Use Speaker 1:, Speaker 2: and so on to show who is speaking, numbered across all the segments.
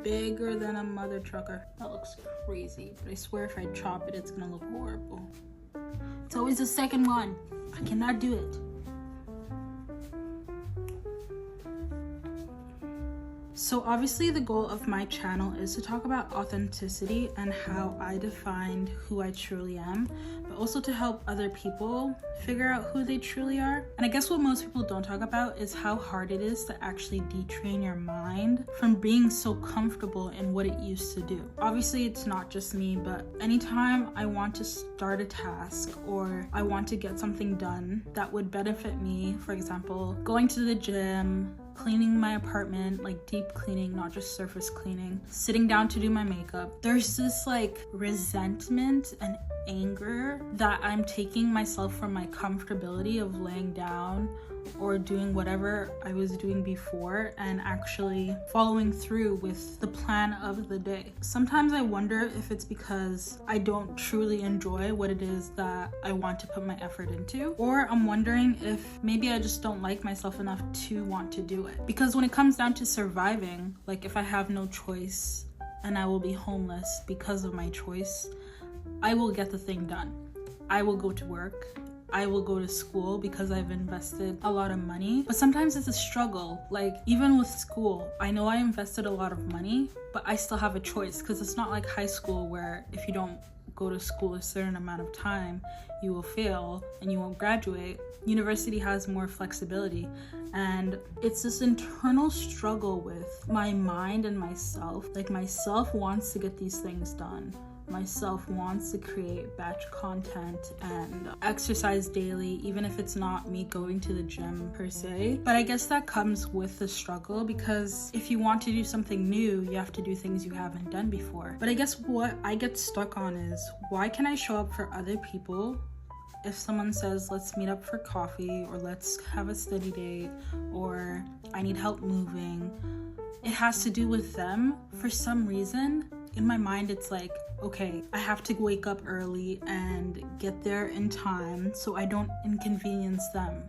Speaker 1: bigger than a mother trucker. That looks crazy, but I swear if I chop it, it's gonna look horrible. It's always the second one. I cannot do it. So obviously the goal of my channel is to talk about authenticity and how I defined who I truly am, but also to help other people figure out who they truly are. And I guess what most people don't talk about is how hard it is to actually detrain your mind from being so comfortable in what it used to do. Obviously it's not just me, but anytime I want to start a task or I want to get something done that would benefit me, for example, going to the gym, cleaning my apartment, like deep cleaning, not just surface cleaning, sitting down to do my makeup, there's this like resentment and anger that I'm taking myself from my comfortability of laying down or doing whatever I was doing before and actually following through with the plan of the day. Sometimes I wonder if it's because I don't truly enjoy what it is that I want to put my effort into, or I'm wondering if maybe I just don't like myself enough to want to do it. Because when it comes down to surviving, like if I have no choice and I will be homeless because of my choice, I will get the thing done. I will go to work. I will go to school because I've invested a lot of money. But sometimes it's a struggle. Like even with school, I know I invested a lot of money, but I still have a choice, because it's not like high school where if you don't go to school a certain amount of time, you will fail and you won't graduate. University has more flexibility, and it's this internal struggle with my mind and myself. Like myself wants to get these things done. Myself wants to create batch content and exercise daily, even if it's not me going to the gym per se. But I guess that comes with the struggle, because if you want to do something new, you have to do things you haven't done before. But I guess what I get stuck on is, why can I show up for other people if someone says, let's meet up for coffee, or let's have a study date, or I need help moving? It has to do with them. For some reason, in my mind, it's like, okay, I have to wake up early and get there in time so I don't inconvenience them.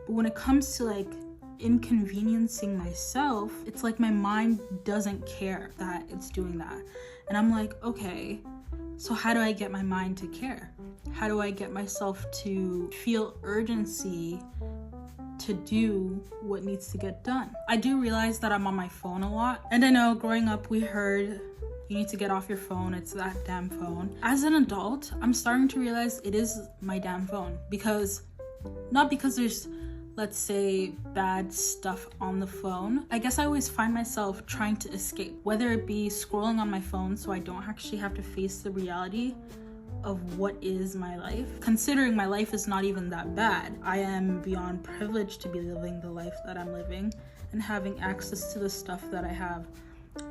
Speaker 1: But when it comes to like inconveniencing myself, it's like my mind doesn't care that it's doing that. And I'm like, okay, so how do I get my mind to care? How do I get myself to feel urgency to do what needs to get done? I do realize that I'm on my phone a lot. And I know growing up we heard, you need to get off your phone, it's that damn phone. As an adult, I'm starting to realize it is my damn phone. Because, not because there's, let's say, bad stuff on the phone. I guess I always find myself trying to escape. Whether it be scrolling on my phone so I don't actually have to face the reality of what is my life. Considering my life is not even that bad. I am beyond privileged to be living the life that I'm living and having access to the stuff that I have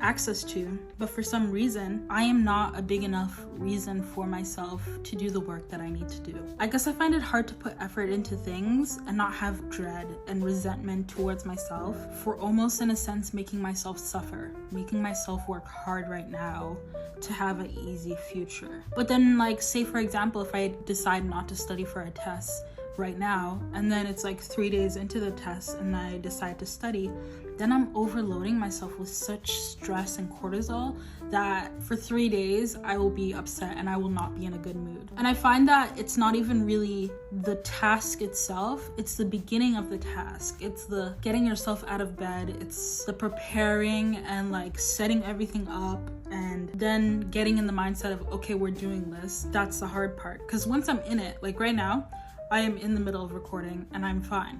Speaker 1: access to, but for some reason I am not a big enough reason for myself to do the work that I need to do. I guess I find it hard to put effort into things and not have dread and resentment towards myself for almost in a sense making myself suffer, making myself work hard right now to have an easy future. But then, like, say for example, if I decide not to study for a test right now, and then it's like 3 days into the test and I decide to study, then I'm overloading myself with such stress and cortisol that for 3 days I will be upset and I will not be in a good mood. And I find that it's not even really the task itself, it's the beginning of the task. It's the getting yourself out of bed, it's the preparing and like setting everything up, and then getting in the mindset of, okay, we're doing this. That's the hard part. Because once I'm in it, like right now, I am in the middle of recording and I'm fine.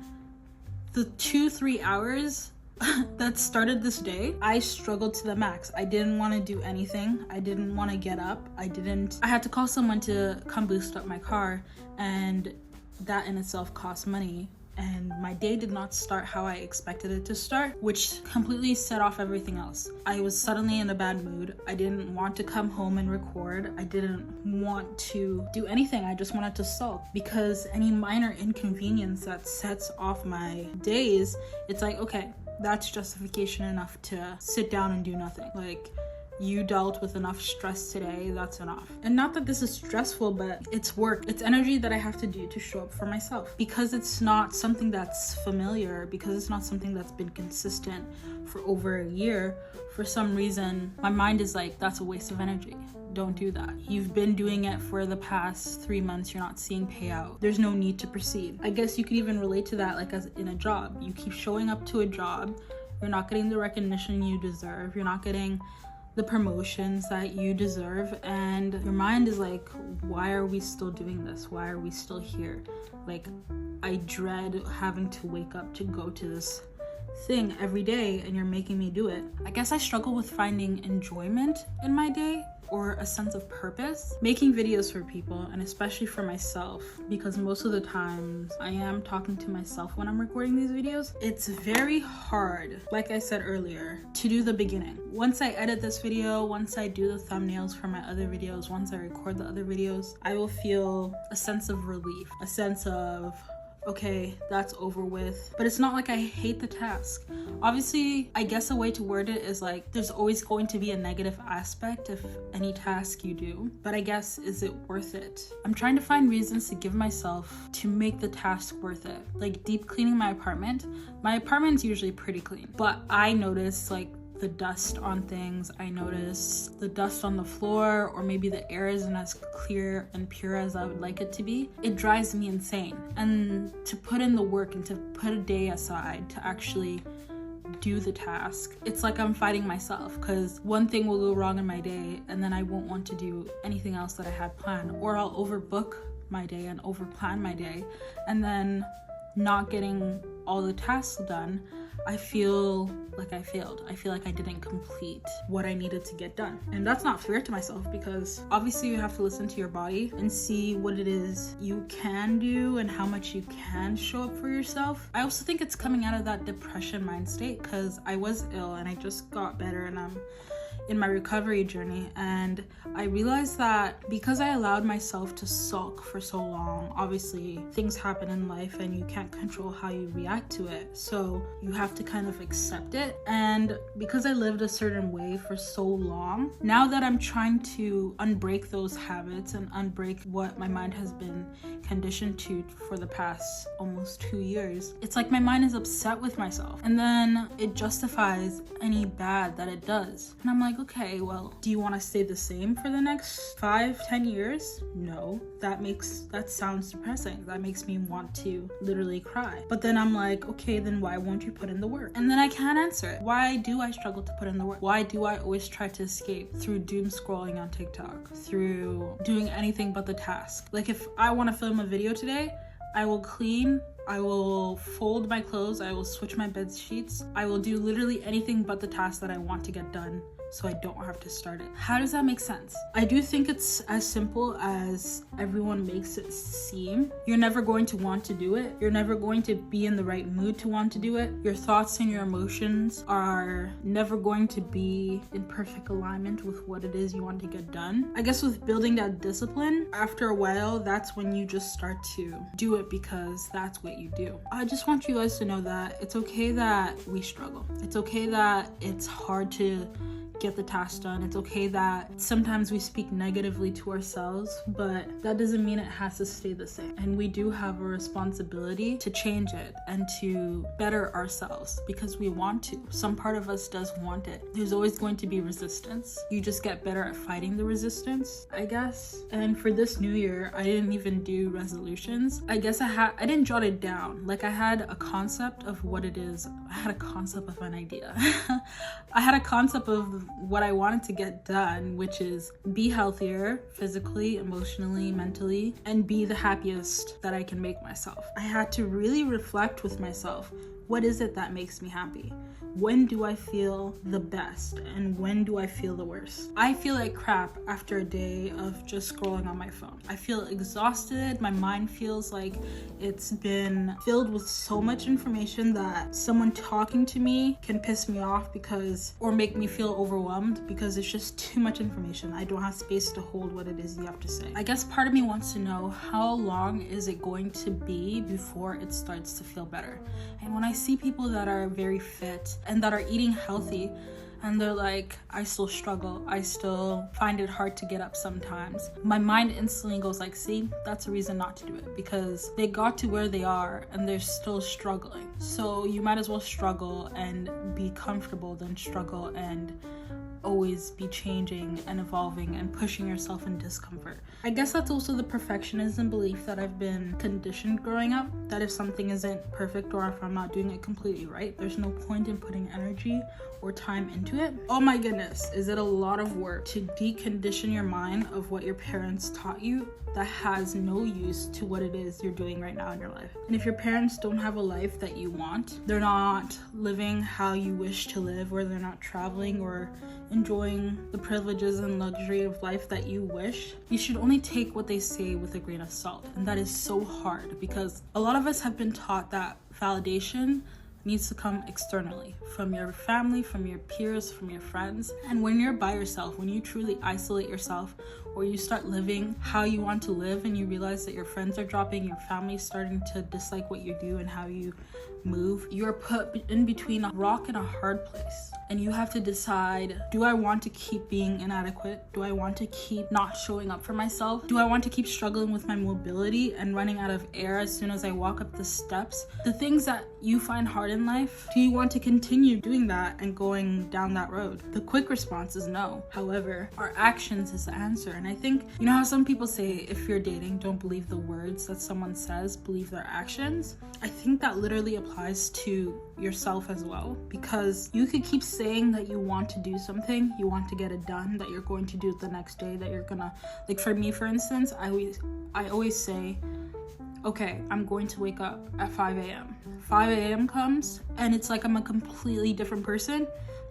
Speaker 1: The 2-3 hours that started this day, I struggled to the max. I didn't want to do anything. I didn't want to get up. I had to call someone to come boost up my car, and that in itself cost money. And my day did not start how I expected it to start, which completely set off everything else. I was suddenly in a bad mood. I didn't want to come home and record. I didn't want to do anything. I just wanted to sulk, because any minor inconvenience that sets off my days, it's like, okay, that's justification enough to sit down and do nothing. Like, you dealt with enough stress today, that's enough. And not that this is stressful, but it's work. It's energy that I have to do to show up for myself. Because it's not something that's familiar, because it's not something that's been consistent for over a year, for some reason, my mind is like, that's a waste of energy. Don't do that. You've been doing it for the past 3 months. You're not seeing payout. There's no need to proceed. I guess you could even relate to that like as in a job. You keep showing up to a job. You're not getting the recognition you deserve. You're not getting the promotions that you deserve. And your mind is like, why are we still doing this? Why are we still here? Like, I dread having to wake up to go to this thing every day and you're making me do it. I guess I struggle with finding enjoyment in my day or a sense of purpose. Making videos for people, and especially for myself, because most of the times I am talking to myself when I'm recording these videos. It's very hard, like I said earlier, to do the beginning. Once I edit this video, once I do the thumbnails for my other videos, once I record the other videos, I will feel a sense of relief, a sense of, okay, that's over with. But it's not like I hate the task. Obviously, I guess a way to word it is like, there's always going to be a negative aspect of any task you do. But I guess, is it worth it? I'm trying to find reasons to give myself to make the task worth it. Like deep cleaning my apartment. My apartment's usually pretty clean, but I notice like the dust on things. I notice the dust on the floor, or maybe the air isn't as clear and pure as I would like it to be. It drives me insane. And to put in the work and to put a day aside to actually do the task, it's like I'm fighting myself, because one thing will go wrong in my day and then I won't want to do anything else that I had planned, or I'll overbook my day and overplan my day, and then not getting all the tasks done, I feel like I failed. I feel like I didn't complete what I needed to get done. And that's not fair to myself, because obviously you have to listen to your body and see what it is you can do and how much you can show up for yourself. I also think it's coming out of that depression mind state, because I was ill and I just got better and I'm in my recovery journey, and I realized that because I allowed myself to sulk for so long, obviously things happen in life and you can't control how you react to it, so you have to kind of accept it. And because I lived a certain way for so long, now that I'm trying to unbreak those habits and unbreak what my mind has been conditioned to for the past almost 2 years, it's like my mind is upset with myself, and then it justifies any bad that it does. And I'm like, okay, well, do you want to stay the same for the next 5-10 years? No, that sounds depressing. That makes me want to literally cry. But then I'm like, okay, then why won't you put in the work? And then I can't answer it. Why do I struggle to put in the work? Why do I always try to escape through doom scrolling on TikTok, through doing anything but the task? Like, if I want to film a video today, I will clean, I will fold my clothes, I will switch my bed sheets, I will do literally anything but the task that I want to get done, so I don't have to start it. How does that make sense? I do think it's as simple as everyone makes it seem. You're never going to want to do it. You're never going to be in the right mood to want to do it. Your thoughts and your emotions are never going to be in perfect alignment with what it is you want to get done. I guess with building that discipline, after a while, that's when you just start to do it because that's what you do. I just want you guys to know that it's okay that we struggle. It's okay that it's hard to get the task done. It's okay that sometimes we speak negatively to ourselves, but that doesn't mean it has to stay the same. And we do have a responsibility to change it and to better ourselves because we want to. Some part of us does want it. There's always going to be resistance. You just get better at fighting the resistance, I guess. And for this new year, I didn't even do resolutions. I guess I didn't jot it down. Like, I had a concept of what it is. I had a concept of an idea. I had a concept of what I wanted to get done, which is be healthier physically, emotionally, mentally, and be the happiest that I can make myself. I had to really reflect with myself. What is it that makes me happy? When do I feel the best and when do I feel the worst? I feel like crap after a day of just scrolling on my phone. I feel exhausted. My mind feels like it's been filled with so much information that someone talking to me can piss me off or make me feel overwhelmed because it's just too much information. I don't have space to hold what it is you have to say. I guess part of me wants to know, how long is it going to be before it starts to feel better? And when I see people that are very fit and that are eating healthy, and they're like, I still struggle, I still find it hard to get up sometimes, my mind instantly goes like, see, that's a reason not to do it, because they got to where they are and they're still struggling. So you might as well struggle and be comfortable than struggle and always be changing and evolving and pushing yourself in discomfort. I guess that's also the perfectionism belief that I've been conditioned growing up, that if something isn't perfect or if I'm not doing it completely right, there's no point in putting energy or time into it. Oh my goodness, is it a lot of work to decondition your mind of what your parents taught you that has no use to what it is you're doing right now in your life. And if your parents don't have a life that you want, they're not living how you wish to live, or they're not traveling or enjoying the privileges and luxury of life that you wish, you should only take what they say with a grain of salt. And that is so hard, because a lot of us have been taught that validation needs to come externally, from your family, from your peers, from your friends. And when you're by yourself, when you truly isolate yourself, or you start living how you want to live and you realize that your friends are dropping, your family's starting to dislike what you do and how you move, you're put in between a rock and a hard place. And you have to decide, do I want to keep being inadequate? Do I want to keep not showing up for myself? Do I want to keep struggling with my mobility and running out of air as soon as I walk up the steps? The things that you find hard in life, do you want to continue doing that and going down that road? The quick response is no. However, our actions is the answer. And I think, you know how some people say, if you're dating, don't believe the words that someone says, believe their actions? I think that literally applies to yourself as well, because you could keep saying that you want to do something, you want to get it done, that you're going to do it the next day, that you're gonna, like for me, for instance, I always say, okay, I'm going to wake up at 5 a.m. 5 a.m. comes and it's like I'm a completely different person.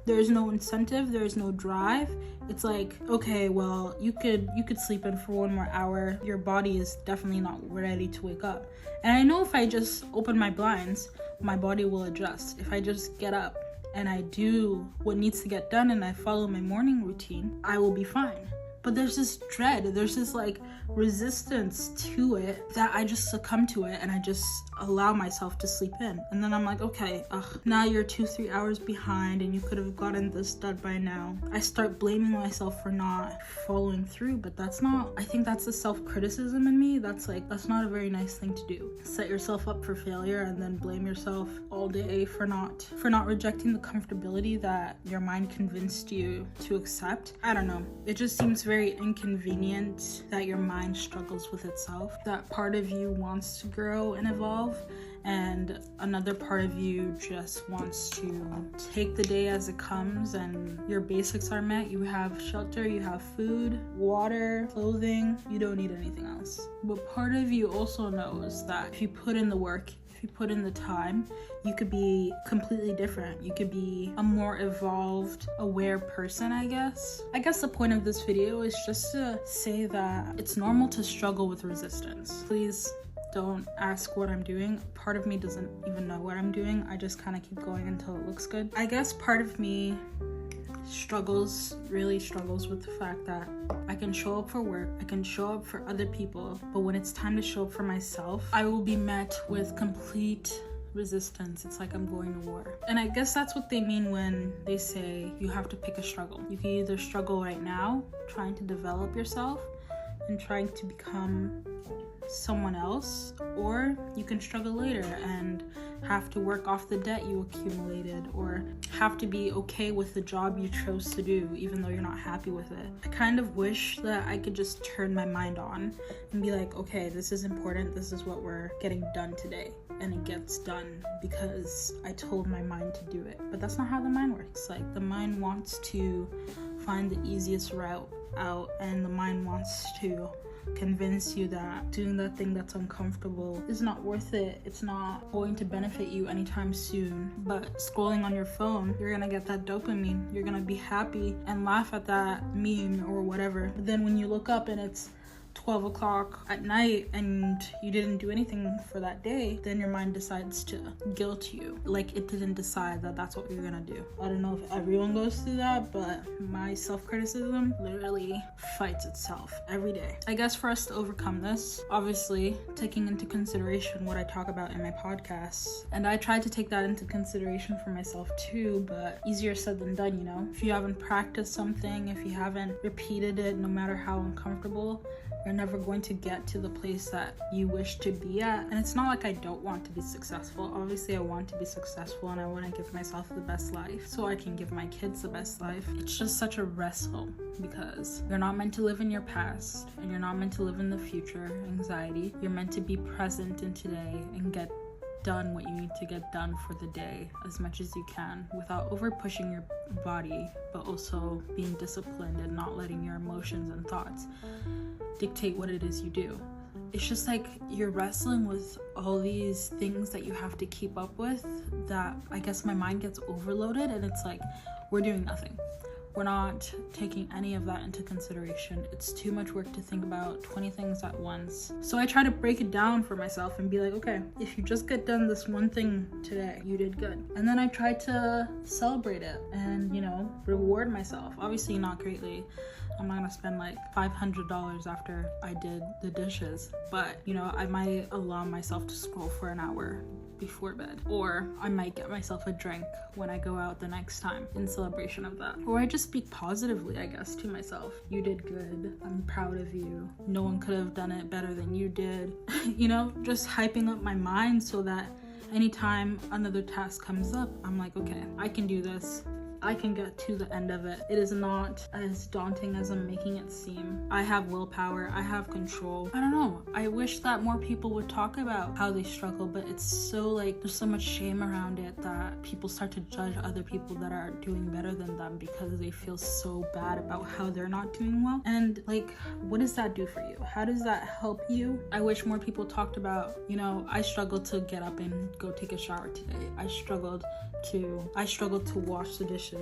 Speaker 1: There's no incentive, there's no drive. It's like, okay, well, you could sleep in for 1 more hour. Your body is definitely not ready to wake up. And I know if I just open my blinds, my body will adjust. If I just get up and I do what needs to get done and I follow my morning routine, I will be fine. But there's this dread, there's this like resistance to it that I just succumb to it and I just allow myself to sleep in. And then I'm like, okay, now you're 2-3 hours behind and you could have gotten this done by now. I start blaming myself for not following through, but I think that's the self-criticism in me. That's not a very nice thing to do. Set yourself up for failure and then blame yourself all day for not rejecting the comfortability that your mind convinced you to accept. I don't know. It just seems very inconvenient that your mind struggles with itself. That part of you wants to grow and evolve, and another part of you just wants to take the day as it comes and your basics are met. You have shelter, you have food, water, clothing. You don't need anything else. But part of you also knows that if you put in the work, if you put in the time, you could be completely different. You could be a more evolved, aware person, I guess. I guess the point of this video is just to say that it's normal to struggle with resistance. Please don't ask what I'm doing. Part of me doesn't even know what I'm doing. I just kind of keep going until it looks good. I guess part of me really struggles with the fact that I can show up for work, I can show up for other people, but when it's time to show up for myself, I will be met with complete resistance. It's like I'm going to war. And I guess that's what they mean when they say you have to pick a struggle. You can either struggle right now, trying to develop yourself and trying to become someone else, or you can struggle later and have to work off the debt you accumulated, or have to be okay with the job you chose to do even though you're not happy with it. I kind of wish that I could just turn my mind on and be like, okay, this is important, this is what we're getting done today, and it gets done because I told my mind to do it. But that's not how the mind works. Like, the mind wants to find the easiest route out, and the mind wants to convince you that doing that thing that's uncomfortable is not worth it. It's not going to benefit you anytime soon. But scrolling on your phone, you're gonna get that dopamine. You're gonna be happy and laugh at that meme or whatever. But then when you look up and it's 12 o'clock at night and you didn't do anything for that day, then your mind decides to guilt you like it didn't decide that that's what you're gonna do. I don't know if everyone goes through that, but my self-criticism literally fights itself every day. I guess for us to overcome this, obviously taking into consideration what I talk about in my podcasts, and I tried to take that into consideration for myself too, but easier said than done, you know? If you haven't practiced something, if you haven't repeated it, no matter how uncomfortable, you're never going to get to the place that you wish to be at. And it's not like I don't want to be successful. Obviously I want to be successful and I want to give myself the best life so I can give my kids the best life. It's just such a wrestle because you're not meant to live in your past and you're not meant to live in the future anxiety. You're meant to be present in today and get done what you need to get done for the day as much as you can without over pushing your body, but also being disciplined and not letting your emotions and thoughts dictate what it is you do. It's just like you're wrestling with all these things that you have to keep up with that I guess my mind gets overloaded, and it's like we're doing nothing. We're not taking any of that into consideration. It's too much work to think about 20 things at once. So I try to break it down for myself and be like, okay, if you just get done this one thing today, you did good. And then I try to celebrate it and, you know, reward myself. Obviously not greatly. I'm not gonna spend like $500 after I did the dishes, but you know, I might allow myself to scroll for an hour before bed, or I might get myself a drink when I go out the next time in celebration of that. Or I just speak positively, I guess, to myself. You did good. I'm proud of you. No one could have done it better than you did. You know, just hyping up my mind so that anytime another task comes up, I'm like, okay, I can do this. I can get to the end of it. It is not as daunting as I'm making it seem. I have willpower. I have control. I don't know. I wish that more people would talk about how they struggle, but it's so like there's so much shame around it that people start to judge other people that are doing better than them because they feel so bad about how they're not doing well. And like, what does that do for you? How does that help you? I wish more people talked about, you know, I struggled to get up and go take a shower today. I struggled to wash the dishes.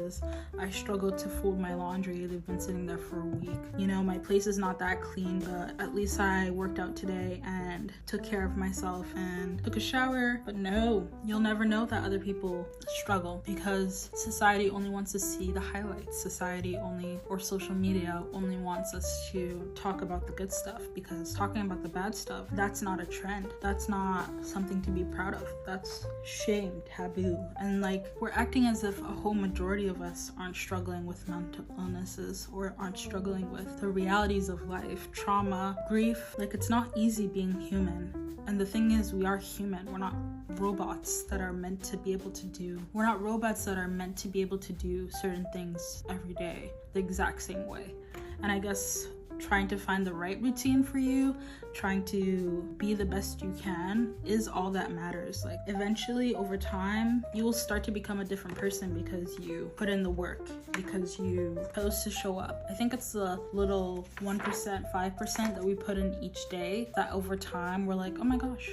Speaker 1: I struggled to fold my laundry. They've been sitting there for a week. You know, my place is not that clean, but at least I worked out today and took care of myself and took a shower. But no, you'll never know that other people struggle because society only wants to see the highlights. Society only, or social media only wants us to talk about the good stuff, because talking about the bad stuff, that's not a trend. That's not something to be proud of. That's shame, taboo. And like, we're acting as if a whole majority of us aren't struggling with mental illnesses or aren't struggling with the realities of life, trauma, grief. Like, it's not easy being human. And the thing is, we are human. We're not robots that are meant to be able to do. We're not robots that are meant to be able to do certain things every day the exact same way. And I guess trying to find the right routine for you, trying to be the best you can is all that matters. Like, eventually over time you will start to become a different person because you put in the work, because you chose to show up. I think it's the little 1%, 5% that we put in each day that over time we're like, oh my gosh,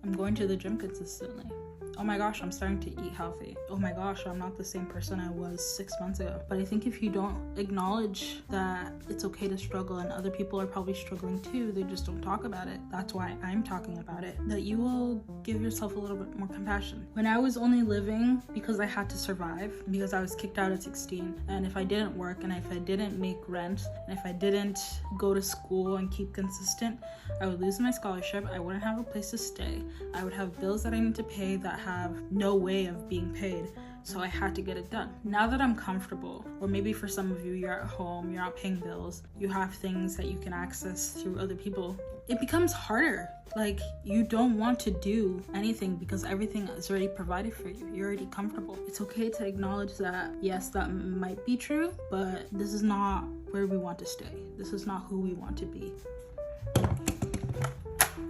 Speaker 1: I'm going to the gym consistently. Oh my gosh, I'm starting to eat healthy. Oh my gosh, I'm not the same person I was 6 months ago. But I think if you don't acknowledge that it's okay to struggle and other people are probably struggling too, they just don't talk about it. That's why I'm talking about it. That you will give yourself a little bit more compassion. When I was only living because I had to survive, because I was kicked out at 16, and if I didn't work and if I didn't make rent and if I didn't go to school and keep consistent, I would lose my scholarship. I wouldn't have a place to stay. I would have bills that I need to pay that have no way of being paid, so I had to get it done. Now that I'm comfortable, or maybe for some of you, you're at home, you're not paying bills, you have things that you can access through other people, it becomes harder. Like, you don't want to do anything because everything is already provided for you. You're already comfortable. It's okay to acknowledge that, yes, that might be true, but this is not where we want to stay. This is not who we want to be.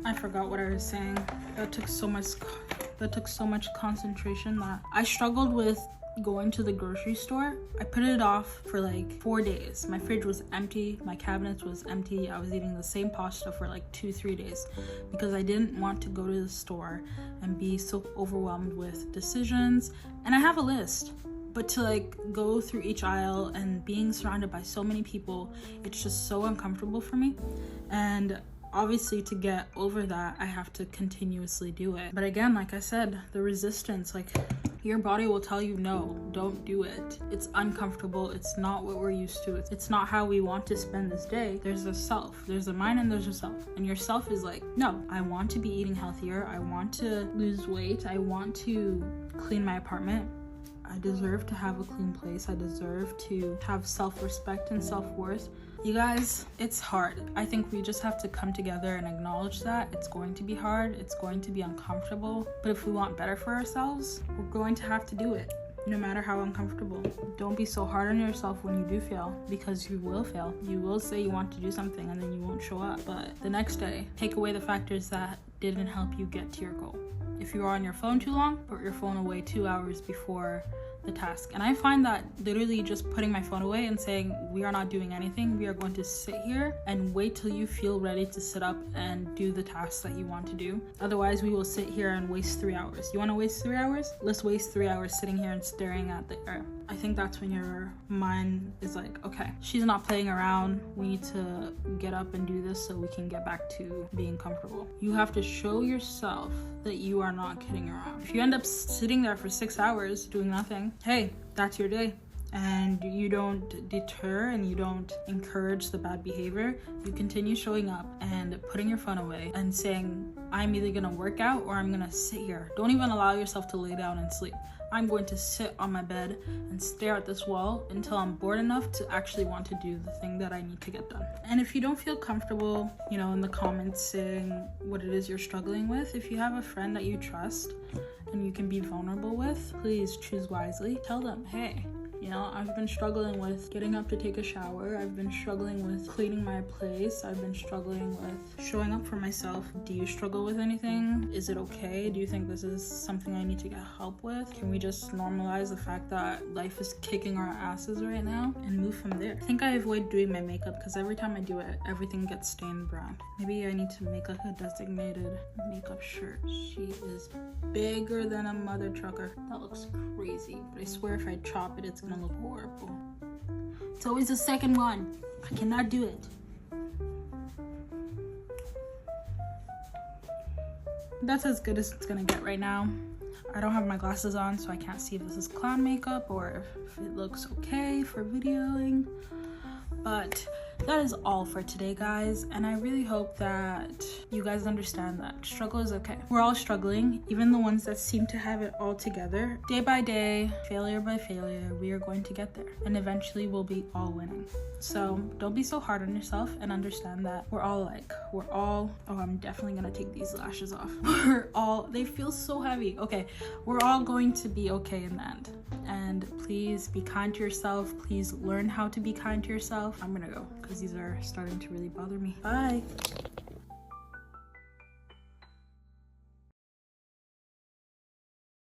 Speaker 1: I forgot what I was saying. That took so much concentration that I struggled with going to the grocery store. I put it off for like 4 days. My fridge was empty, my cabinets was empty. I was eating the same pasta for like 2-3 days because I didn't want to go to the store and be so overwhelmed with decisions. And I have a list, But to like go through each aisle and being surrounded by so many people, it's just so uncomfortable for me. And obviously to get over that, I have to continuously do it. But again, like I said, the resistance, like your body will tell you, no, don't do it. It's uncomfortable. It's not what we're used to. It's not how we want to spend this day. There's a self, there's a mind, and there's a self. And your self is like, no, I want to be eating healthier. I want to lose weight. I want to clean my apartment. I deserve to have a clean place. I deserve to have self-respect and self-worth. You guys, it's hard. I think we just have to come together and acknowledge that it's going to be hard. It's going to be uncomfortable. But if we want better for ourselves, we're going to have to do it, no matter how uncomfortable. Don't be so hard on yourself when you do fail, because you will fail. You will say you want to do something and then you won't show up. But the next day, take away the factors that didn't help you get to your goal. If you are on your phone too long, put your phone away 2 hours before the task. And I find that literally just putting my phone away and saying, we are not doing anything, we are going to sit here and wait till you feel ready to sit up and do the tasks that you want to do. Otherwise, we will sit here and waste 3 hours. You want to waste 3 hours? Let's waste 3 hours sitting here and staring at the air. I think that's when your mind is like, okay, she's not playing around. We need to get up and do this so we can get back to being comfortable. You have to show yourself that you are not kidding around. If you end up sitting there for 6 hours doing nothing, hey, that's your day. And you don't deter and you don't encourage the bad behavior. You continue showing up and putting your phone away and saying, I'm either gonna work out or I'm gonna sit here. Don't even allow yourself to lay down and sleep. I'm going to sit on my bed and stare at this wall until I'm bored enough to actually want to do the thing that I need to get done. And if you don't feel comfortable, in the comments saying what it is you're struggling with, if you have a friend that you trust and you can be vulnerable with, please choose wisely. Tell them, hey, I've been struggling with getting up to take a shower. I've been struggling with cleaning my place. I've been struggling with showing up for myself. Do you struggle with anything? Is it okay? Do you think this is something I need to get help with? Can we just normalize the fact that life is kicking our asses right now and move from there? I think I avoid doing my makeup because every time I do it, everything gets stained brown. Maybe I need to make like a designated makeup shirt. She is bigger than a mother trucker. That looks crazy, but I swear if I chop it, it's gonna look horrible. It's always the second one. I cannot do it. That's as good as it's gonna get right now. I don't have my glasses on, so I can't see if this is clown makeup or if it looks okay for videoing. But that is all for today, guys, and I really hope that you guys understand that struggle is okay. We're all struggling, even the ones that seem to have it all together. Day by day, failure by failure, we are going to get there, and eventually we'll be all winning. So don't be so hard on yourself and understand that we're all oh, I'm definitely gonna take these lashes off. They feel so heavy. Okay, we're all going to be okay in the end. And please be kind to yourself. Please learn how to be kind to yourself. I'm gonna go because these are starting to really bother me. Bye.